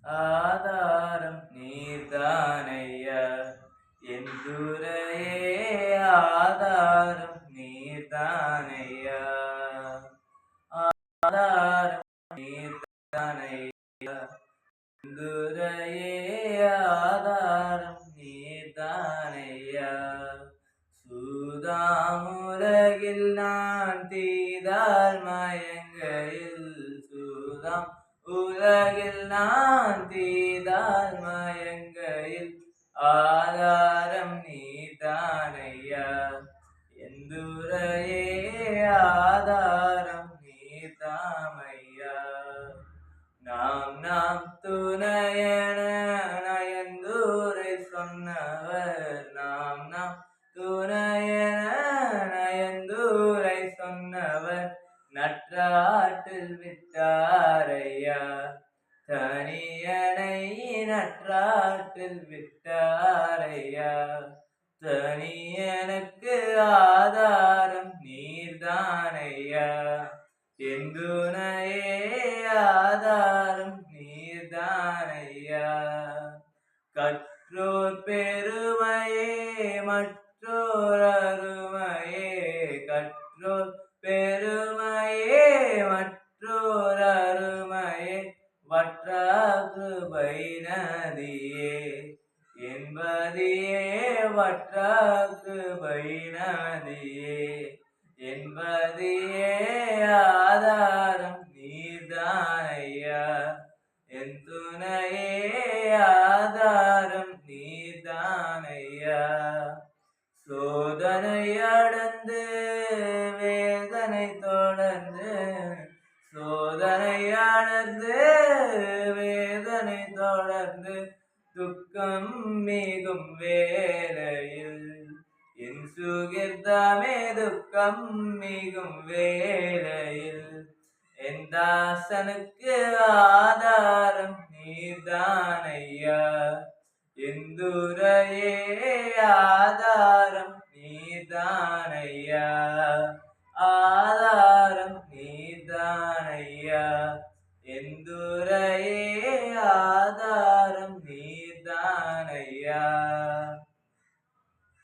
ஆதாரம் நீர்தானையா என் துரையே ஆதாரம் நீர்தானையா ஆதாரம் நீர்தானையா என் துரையே ஆதாரம் நீர்தானையா சூதாமுலகில் நான் தீதால் மயங்கையில் சூதாம் உலகில் நான் தீதால் மயங்கையில் ஆதாரம் நீதானையா எந்துரையே ஆதாரம் நீதாமையா நாம் துணையன நயந்தூரை சொன்னவர் நாம் துணையன நயந்தூரை சொன்னவர் நற்றாற்றில் விட்டாரையா தனியனை நற்றாற்றில் விட்டாரையா தனியனுக்கு ஆதாரம் நீர்தானையா எங்குனையே ஆதாரம் நீர்தானையா கற்றோர் பெருமையே மற்றோர் அருமையே கற்றோர் பெருமையே மற்றோர் அருமையே வற்றாகிருபை நதியே என்பதியே வற்றாகிருபை நதியே என்பதியே ஆதாரம் நீர்தானையா என் துணையே ஆதாரம் நீர்தானையா சோதனை அடந்து வேதனை தொடர்ந்து சோதனை அடர்ந்து வேதனை தொடர்ந்து துக்கம் மிகும் வேளையில் என் சுகிர்தமே துக்கம் மிகும் வேளையில் என் தாசனுக்கு ஆதாரம் நீர்தானையா எந்துரையே ஆதாரம் நீர்தானையா ஆதாரம் நீர்தானையா எந்துரையே